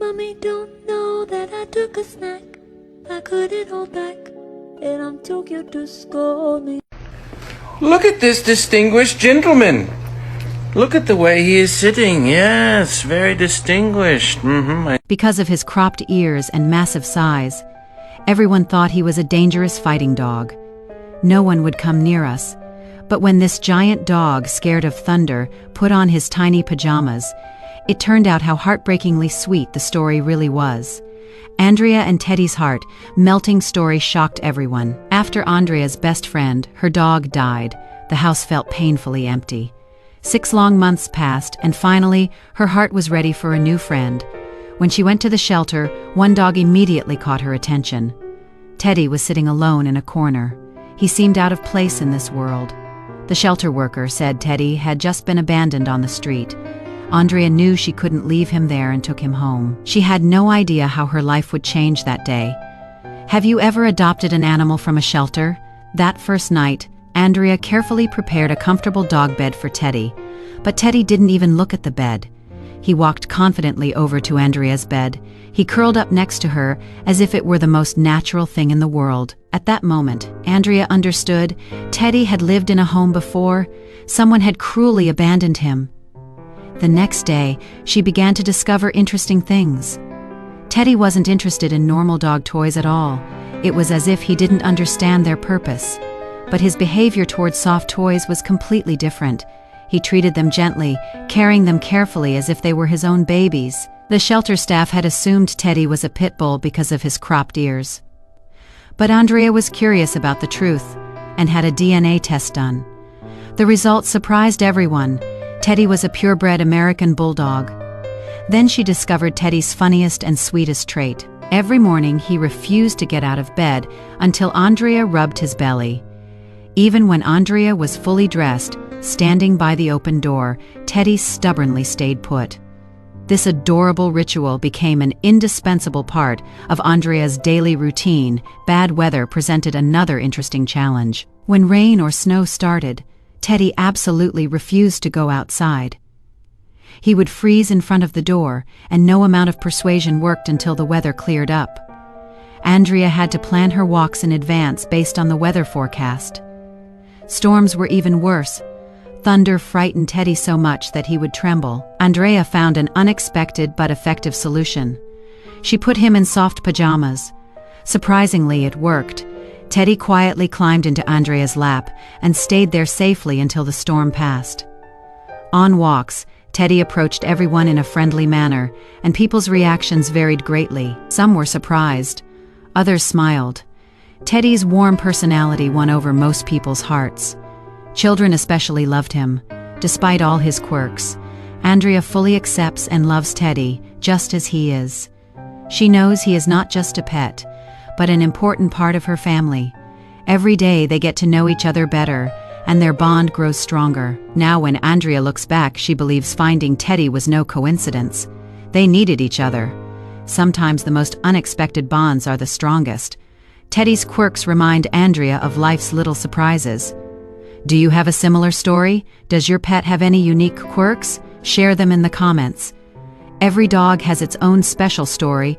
Mommy don't know that I took a snack. I couldn't hold back, and I'm too cute to scold me. Look at this distinguished gentleman. Look at the way he is sitting. Yes, very distinguished. Because of his cropped ears and massive size, everyone thought he was a dangerous fighting dog. No one would come near us. But when this giant dog, scared of thunder, put on his tiny pajamas, it turned out how heartbreakingly sweet the story really was. Andrea and Teddy's heart-melting story shocked everyone. After Andrea's best friend, her dog, died, the house felt painfully empty. 6 long months passed, and finally, her heart was ready for a new friend. When she went to the shelter, one dog immediately caught her attention. Teddy was sitting alone in a corner. He seemed out of place in this world. The shelter worker said Teddy had just been abandoned on the street. Andrea knew she couldn't leave him there and took him home. She had no idea how her life would change that day. Have you ever adopted an animal from a shelter? That first night, Andrea carefully prepared a comfortable dog bed for Teddy. But Teddy didn't even look at the bed. He walked confidently over to Andrea's bed. He curled up next to her as if it were the most natural thing in the world. At that moment, Andrea understood. Teddy had lived in a home before. Someone had cruelly abandoned him. The next day, she began to discover interesting things. Teddy wasn't interested in normal dog toys at all. It was as if he didn't understand their purpose. But his behavior towards soft toys was completely different. He treated them gently, carrying them carefully as if they were his own babies. The shelter staff had assumed Teddy was a Pitbull because of his cropped ears. But Andrea was curious about the truth and had a DNA test done. The results surprised everyone. Teddy was a purebred American bulldog. Then she discovered Teddy's funniest and sweetest trait. Every morning he refused to get out of bed until Andrea rubbed his belly. Even when Andrea was fully dressed, standing by the open door, Teddy stubbornly stayed put. This adorable ritual became an indispensable part of Andrea's daily routine. Bad weather presented another interesting challenge. When rain or snow started, Teddy absolutely refused to go outside. He would freeze in front of the door, and no amount of persuasion worked until the weather cleared up. Andrea had to plan her walks in advance based on the weather forecast. Storms were even worse. Thunder frightened Teddy so much that he would tremble. Andrea found an unexpected but effective solution. She put him in soft pajamas. Surprisingly, it worked. Teddy quietly climbed into Andrea's lap and stayed there safely until the storm passed. On walks, Teddy approached everyone in a friendly manner, and people's reactions varied greatly. Some were surprised. Others smiled. Teddy's warm personality won over most people's hearts. Children especially loved him. Despite all his quirks, Andrea fully accepts and loves Teddy just as he is. She knows he is not just a pet, but an important part of her family. Every day they get to know each other better, and their bond grows stronger. Now when Andrea looks back, she believes finding Teddy was no coincidence. They needed each other. Sometimes the most unexpected bonds are the strongest. Teddy's quirks remind Andrea of life's little surprises. Do you have a similar story? Does your pet have any unique quirks? Share them in the comments. Every dog has its own special story.